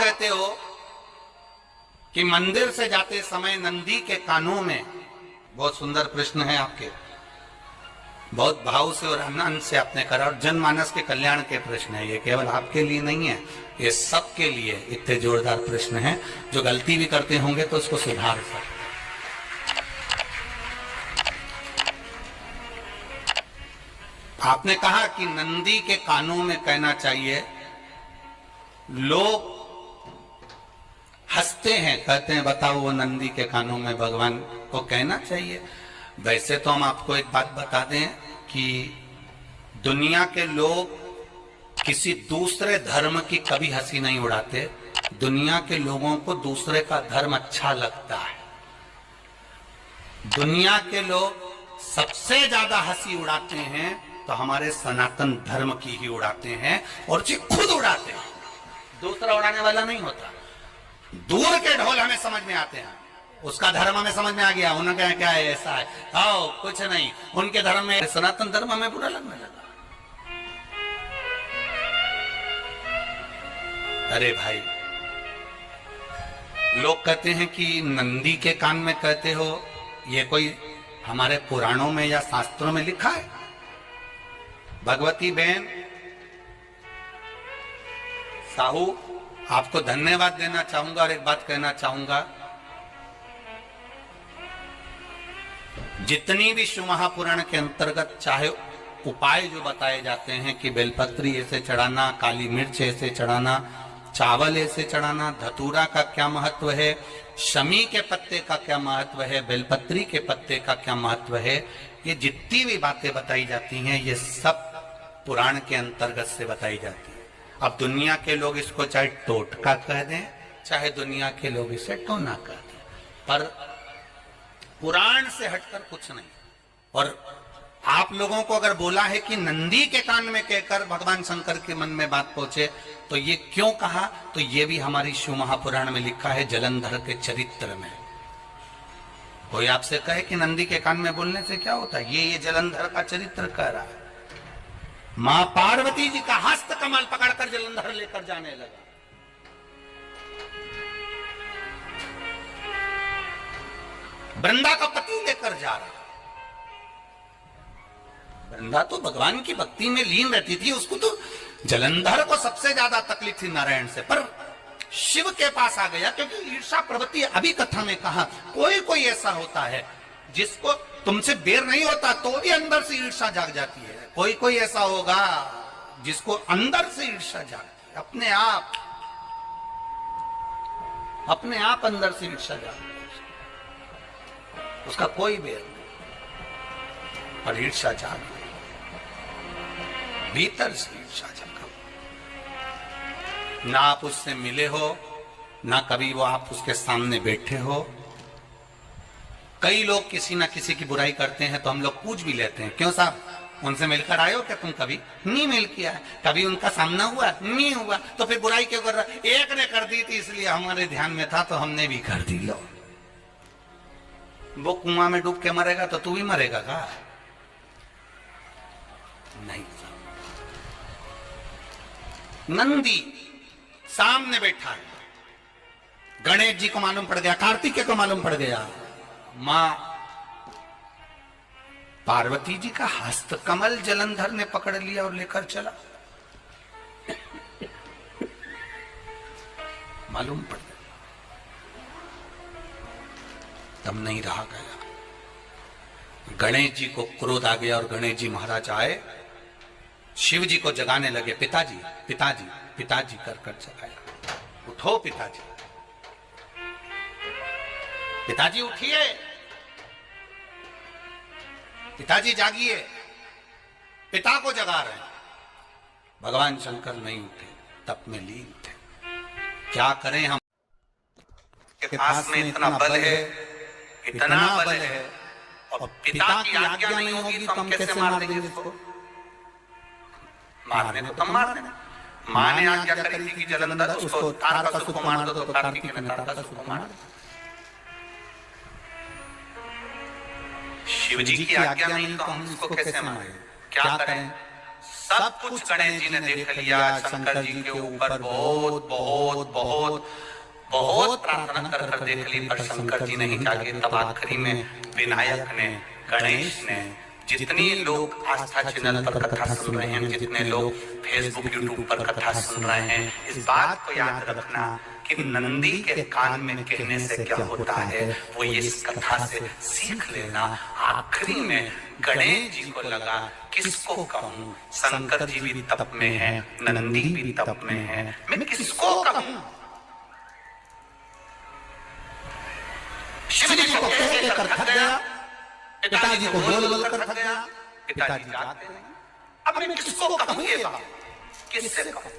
कहते हो कि मंदिर से जाते समय नंदी के कानों में, बहुत सुंदर प्रश्न है आपके, बहुत भाव से और आनंद से आपने करा, और जनमानस के कल्याण के प्रश्न है ये, केवल आपके लिए नहीं है, ये सबके लिए इतने जोरदार प्रश्न हैं। जो गलती भी करते होंगे तो उसको सुधार सकते। आपने कहा कि नंदी के कानों में कहना चाहिए, लोग हंसते हैं, कहते हैं बताओ वो नंदी के कानों में भगवान को कहना चाहिए। वैसे तो हम आपको एक बात बता दें कि दुनिया के लोग किसी दूसरे धर्म की कभी हंसी नहीं उड़ाते। दुनिया के लोगों को दूसरे का धर्म अच्छा लगता है। दुनिया के लोग सबसे ज्यादा हंसी उड़ाते हैं तो हमारे सनातन धर्म की ही उड़ाते हैं, और जी खुद उड़ाते हैं, दूसरा उड़ाने वाला नहीं होता। दूर के ढोल हमें समझ में आते हैं, उसका धर्म हमें समझ में आ गया, उनका क्या है, ऐसा है, आओ कुछ नहीं, उनके धर्म में, सनातन धर्म हमें बुरा लगने लगा। अरे भाई, लोग कहते हैं कि नंदी के कान में कहते हो, ये कोई हमारे पुराणों में या शास्त्रों में लिखा है? भगवती बहन साहू, आपको धन्यवाद देना चाहूंगा और एक बात कहना चाहूंगा, जितनी भी शिव महापुराण के अंतर्गत चाहे उपाय जो बताए जाते हैं कि बेलपत्री ऐसे चढ़ाना, काली मिर्च ऐसे चढ़ाना, चावल ऐसे चढ़ाना, धतूरा का क्या महत्व है, शमी के पत्ते का क्या महत्व है, बेलपत्री के पत्ते का क्या महत्व है, ये जितनी भी बातें बताई जाती हैं ये सब पुराण के अंतर्गत से बताई जाती है। अब दुनिया के लोग इसको चाहे टोटका कह दें, चाहे दुनिया के लोग इसे टोना कह दें, पर पुराण से हटकर कुछ नहीं। और आप लोगों को अगर बोला है कि नंदी के कान में कहकर भगवान शंकर के मन में बात पहुंचे, तो ये क्यों कहा, तो ये भी हमारी शिव महापुराण में लिखा है, जलंधर के चरित्र में। कोई आपसे कहे कि नंदी के कान में बोलने से क्या होता है, ये जलंधर का चरित्र कह रहा है। मां पार्वती जी का हस्त कमल पकड़कर जलंधर लेकर जाने लगा। वृंदा का पति लेकर जा रहा। वृंदा तो भगवान की भक्ति में लीन रहती थी, उसको तो जलंधर को सबसे ज्यादा तकलीफ थी नारायण से, पर शिव के पास आ गया, क्योंकि ईर्षा प्रवृत्ति, अभी कथा में कहा, कोई कोई ऐसा होता है जिसको तुमसे बेर नहीं होता तो भी अंदर से ईर्षा जाग जाती है। कोई कोई ऐसा होगा जिसको अंदर से ईर्षा जागती है, अपने आप अंदर से ईर्षा जागती है, उसका कोई बेर नहीं, पर ईर्षा जाग गई, भीतर से ईर्षा जागा। ना आप उससे मिले हो, ना कभी वो आप उसके सामने बैठे हो। कई लोग किसी ना किसी की बुराई करते हैं तो हम लोग पूछ भी लेते हैं, क्यों साहब उनसे मिलकर आए हो क्या तुम? कभी नहीं मिल किया है, कभी उनका सामना हुआ नहीं हुआ, तो फिर बुराई क्यों कर रहा? एक ने कर दी थी इसलिए हमारे ध्यान में था तो हमने भी कर दी। लो, वो कुआं में डूब के मरेगा तो तू भी मरेगा का? नहीं। नंदी सामने बैठा है, गणेश जी को मालूम पड़ गया, कार्तिकेय को मालूम पड़ गया, मां पार्वती जी का हस्त कमल जलंधर ने पकड़ लिया और लेकर चला। मालूम पड़ गया, तब नहीं रहा गया। गणेश जी को क्रोध आ गया और गणेश जी महाराज आए, शिव जी को जगाने लगे, पिताजी पिताजी पिताजी कर कर जगाया, उठो पिताजी, पिताजी उठिए, पिताजी जागिए, पिता को जगा रहे हैं। भगवान शंकर नहीं उठे, तप में लीन थे। क्या करें हम, के पास में इतना बल है, इतना बल है, और पिता की आज्ञा नहीं होगी तो हम कैसे मार देंगे इसको? मारने को तो मार देना। मां ने आज्ञा करी थी कि जलंधर उसको तारकासुर को मार दो, तो कार्तिक ने तारकासुर को मार दिया। शिव जी की आज्ञा नहीं तो हम इसको कैसे मारें? क्या करें? सब कुछ गणेश जी ने देख लिया। शंकर जी के ऊपर बहुत बहुत बहुत बहुत प्रार्थना कर कर देख ली, पर शंकर जी नहीं जागे। तब आखिरी में विनायक ने, गणेश ने, जितने लोग आस्था चैनल पर कथा सुन रहे हैं, जितने लोग फेसबुक यूट्यूब पर कथा सुन रहे हैं, इस बात को याद रखना कि नंदी के कान में कहने से क्या होता है वो इस कथा से सीख लेना। आखिरी में गणेश जी को लगा किसको कहूं, शंकर जी भी तप में है, नंदी भी तप में है, मैं किसको कहूं। शिव जी को कह कर थक गया, पिताजी को बोल बोल कर थक गया। पिताजी जाते हैं, अब मैं किसको कहूं ये बात, किससे कहूं।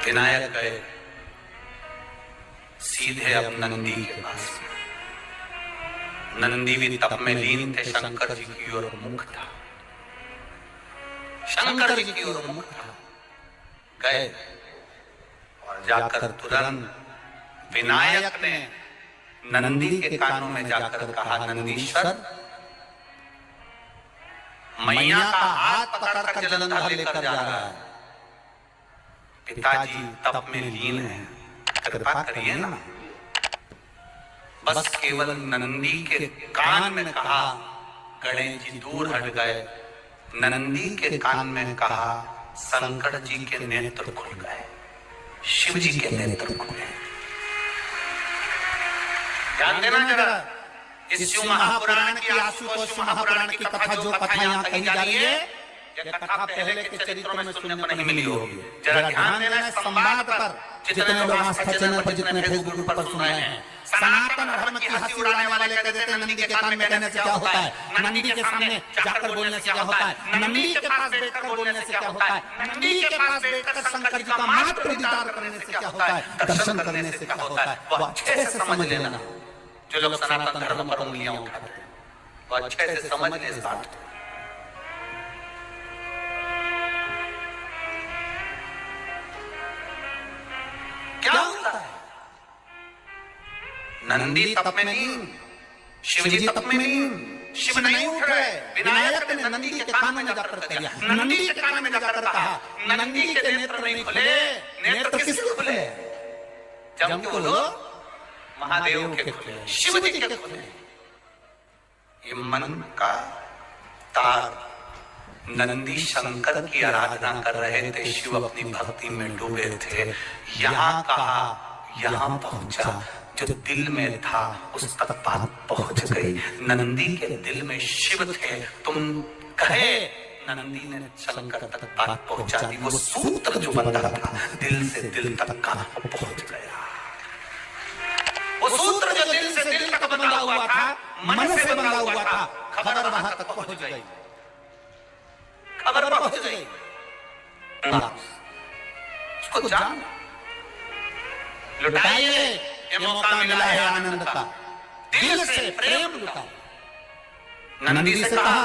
विनायक गए सीधे अब नंदी के पास। नंदी भी तप में लीन थे, शंकर जी की ओर मुख था, शंकर जी की ओर मुख था। गए और जाकर तुरंत विनायक ने नंदी के कानों में जाकर कहा, नंदीश्वर, मैया का हाथ पकड़कर जलंधर लेकर जा रहा है। पिताजी तप में लीन है, कृपा करिए ना। बस केवल नंदी के कान में कहा, गणेश जी दूर हट गए। नंदी के कान में कहा, शंकर जी के नेत्र खुल गए, शिव जी के नेत्र खुले। ध्यान देना जरा, इस शिव महापुराण की, आशुतोष महापुराण की कथा, जो कथा यहाँ कही जा रही है, ये कथा पहले के चरित्रों में सुनने को नहीं मिली होगी। जरा ध्यान देना है संवाद पर, जितने लोग आस्था चैनल पर, जितने फेसबुक पर सुन रहे हैं। सनातन धर्म की हंसी उड़ाने वाले कह देते हैं नंदी के कान में कहने से क्या होता है, नंदी के सामने जाकर बोलने से क्या होता है, नंदी के पास बैठकर बोलने से क्या होता है, नंदी के पास बैठकर शंकर जी का मात्र दीदार करने से क्या होता है, दर्शन करने से क्या होता है, वो अच्छे से समझ लेना। जो लोग सनातन धर्म पर उंगलियां उठाते हैं वो अच्छे से समझ ले इस बात को। क्या होता है, नंदी तप में नहीं, शिव जी तप में नहीं, शिव नहीं उठ रहे। विनायक ने नंदी के कान में जाकर कहा, नंदी के कान में जाकर कहा, नंदी के नेत्र नहीं खुले। नेत्र किसके खुले? जम के बोलो, महादेव के खुले, शिव जी के खुले। ये मन का तार, नंदी शंकर की आराधना कर रहे थे, शिव अपनी भक्ति में डूबे थे। यहाँ कहा, यहाँ पहुंचा, जो दिल में था उस तक बात पहुंच गई। नंदी के दिल में शिव थे, तुम कहे, नंदी ने शंकर तक बात पहुंचा दी। वो सूत्र जो बंधा था दिल से दिल तक का पहुंच गया। वो सूत्र जो दिल से दिल तक बंधा हुआ था, मन से बंधा हुआ था, खबर वहां तक पहुंच गई, खबर पहुंच गई। उसको जान लुटाइए, ये मौका मिला है आनंद का, दिल से प्रेम लुटाओ। नंदी से कहा,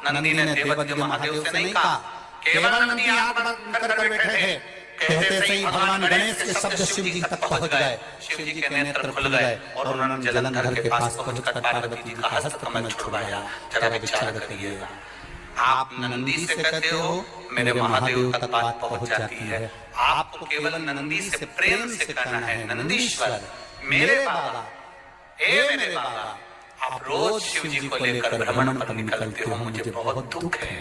नंदी ने देवज्ञ महादेव से नहीं कहा, केवल नंदी आंख बंद कर बैठे थे, कहते से ही भगवान गणेश के शब्द शिव जी तक पहुंच गए। शिव जी के नेत्र खुल गए और उन्होंने जलंधर के पास पहुंचकर पार्वती जी का हस्त कमल छुड़वाया। जरा विचार करिएगा, आप नंदी से कहते हो मेरे महादेव तक बात पहुंच जाती है, आपको केवल नंदी से प्रेम से कहना है, नंदीश्वर मेरे बाबा, ए मेरे बाबा, आप रोज शिव जी को लेकर भ्रमण पर निकलते हो, मुझे बहुत दुख है,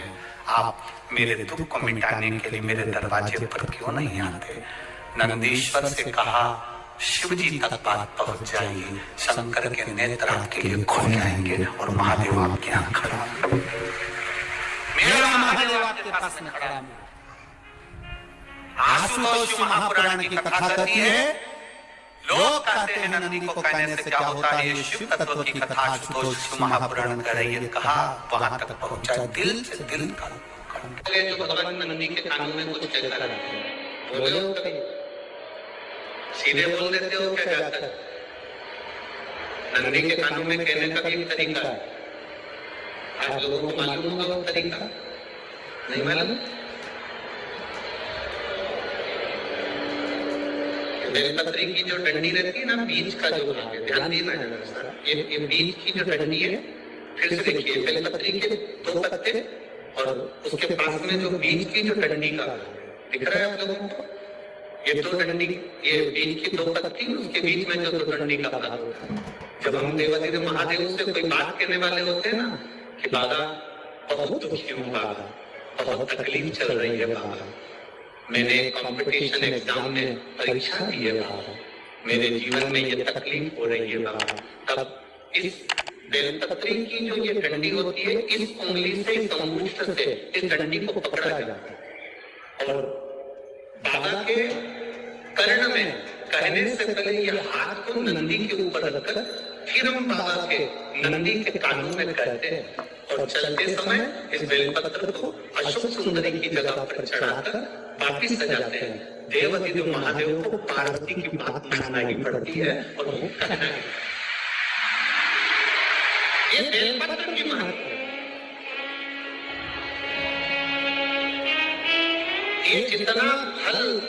आप मेरे दुख को मिटाने के लिए मेरे दरवाजे पर क्यों नहीं आते। नंदीश्वर से कहा, शिव जी तक बात पहुंच जाएगी, शंकर के नेत्र आपके लिए खुल जाएंगे और महादेव आपके यहाँ खड़ा, मेरा महादेव आपके पास में खड़ा। आशुतोष महापुराण की कथा कहती है, लोग कहते हैं नंदी को कहने से क्या होता है, ये शिव तत्व की कथा आशुतोष महापुराण कर रही है। कहा वहां तक पहुंचा, दिल से दिल का। जो भगवान नंदी के कान में कुछ कहता रहता है, बोले हो कहीं सीधे बोल देते हो क्या जाता है? नंदी के कानों में कहने का भी तरीका है। आप लोगों को मालूम होगा वो तरीका? नहीं मालूम? बेलपत्री की जो डंडी रहती है ना, बीज का जो भाग है, ध्यान देना है सर, ये बीज की जो डंडी है, फिर से देखिए बेलपत्री के 2 पत्ते और उसके पास में जो बीज की जो डंडी का दिख रहा है आप लोगों को, ये 2 डंडी, ये बीज की 2 पत्ती, उसके बीच में जो 2 डंडी का भाग होता है। जब हम देवादिदेव महादेव से कोई बात कहने वाले होते हैं ना कि बाबा बहुत दुखी हूँ, बाबा बहुत तकलीफ चल रही है, बाबा मैंने कंपटीशन एग्जाम में परीक्षा दी है, बाबा मेरे जीवन में ये तकलीफ हो रही है बाबा, तब इस बेलपत्री की जो ये डंडी होती है, इस उंगली से, इस अंगूठ से इस डंडी को पकड़ा जाता है और बाबा के कर्ण में कहने से पहले ये हाथ को नंदी के ऊपर रखकर फिर हम बाबा के नंदी के कानों में कहते हैं और चलते समय इस बेलपत्र को अशोक सुंदरी की जगह पर चढ़ाकर वापिस सजाते हैं। देवादिदेव महादेव को पार्वती की बात माननी पड़ती है और वो कहना है। ये बेलपत्र की महत्व, ये जितना फल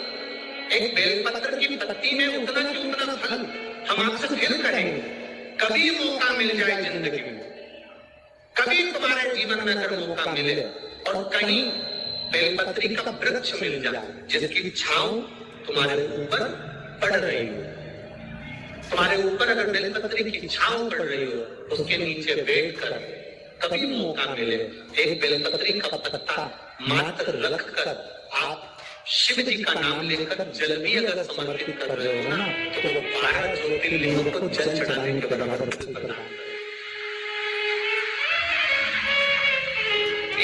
एक बेलपत्र की पत्ती में उतना की उतना फल हम आपसे फिर कहेंगे। कभी मौका मिल जाए जिंदगी में, कभी तुम्हारे जीवन में अगर मौका मिले और कहीं बेलपत्री का वृक्ष मिल जाए जिसकी छांव तुम्हारे ऊपर पड़ रही हो, तुम्हारे ऊपर अगर बेलपत्री की छांव पड़ रही हो, उसके नीचे बैठकर कभी मौका मिले एक बेलपत्री का पत्ता मात्र रखकर आप शिव जी का नाम लेकर जल भी अगर समर्पित कर रहे हो ना, तो वो 12 ज्योतिर्लिंगों को जल चढ़ाने के बराबर है।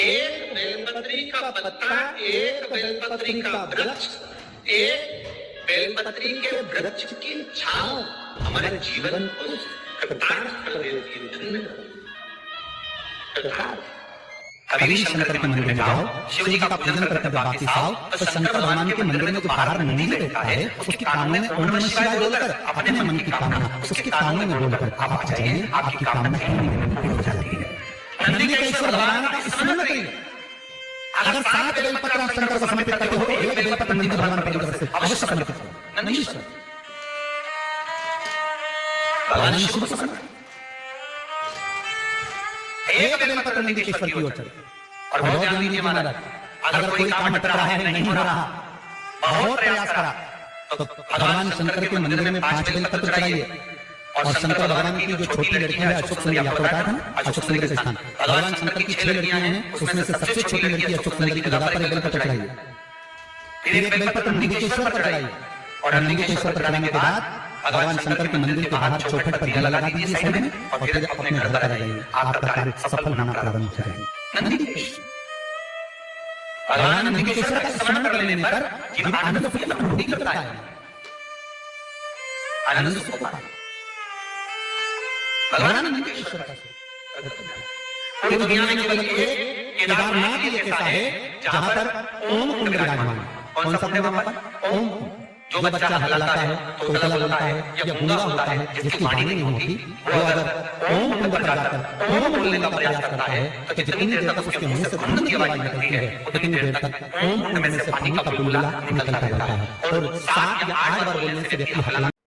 एक बेलपत्री का पत्ता, एक बेलपत्री का वृक्ष, एक बेलपत्री के वृक्ष की छांव हमारे जीवन को कृतार्थ कर देती है। कभी शंकर के मंदिर में जाओ, शिव जी का पूजन करके वापिस आओ, तो शंकर भगवान के मंदिर में जो बाहर नंदी रहता है, उसके कानों में ओम नमः शिवाय बोलकर अपने मन की कामना उसके कानों में बोलकर आप आ जाइए, आपकी कामना पूरी हो जाती है। नंदी का ईश्वर भगवान का स्मरण करिए। अगर 7 बेलपत्र आप शंकर को समर्पित करते हो, तो 1 बेलपत्र नंदी भगवान की तरफ से अवश्य समर्पित करो। नंदीश्वर भगवान शिव को समर्पित, एक बेलपत्र नंदी के ईश्वर की ओर चले। और बहुत ध्यान दीजिए महाराज, अगर कोई काम अटक रहा है, नहीं हो रहा, बहुत प्रयास करा, तो भगवान शंकर के मंदिर में 5 बेलपत्र चढ़ाइए। और शंकर भगवान की जो छोटी लड़कियां है, अशोक सुंदरी, आपको बताया था ना, अशोक सुंदरी का स्थान, भगवान शंकर की 6 लड़कियां हैं, उसमें से सबसे छोटी लड़की अशोक सुंदरी की जगह पर एक बेलपत्र चढ़ाइए। फिर एक बेलपत्र नंदी के ईश्वर पर चढ़ाइए और नंदी के ईश्वर पर चढ़ाने के बाद भगवान शंकर के मंदिर के बाहर चौखट पर जल लगा दीजिए साइड में और फिर अपने घर पर आ जाइए। आपका कार्य सफल होना प्रारंभ हो जाएगा। नंदी के भगवान नंदी के ईश्वर का स्मरण कर लेने पर जीवन आनंद से अनुभूति करता है, आनंद से भगवान नंदी के ईश्वर का पूरी दुनिया में केवल एक केदारनाथ ही ऐसा है जहां पर ओम कुंड विराजमान है। कौन सा कुंड वहां पर? ओम। जो बच्चा हलाता है, तोतला बोलता है या गूंगा होता है, जिसकी वाणी नहीं होती, वो अगर ओम कुंड पर जाकर ओम बोलने का प्रयास करता है, तो जितनी देर तक उसके मुंह से धुंध की आवाज निकलती है, उतनी देर तक ओम कुंड में से पानी का बुलबुला निकलता रहता है। और 7 या 8 बार बोलने से व्यक्ति हकलाने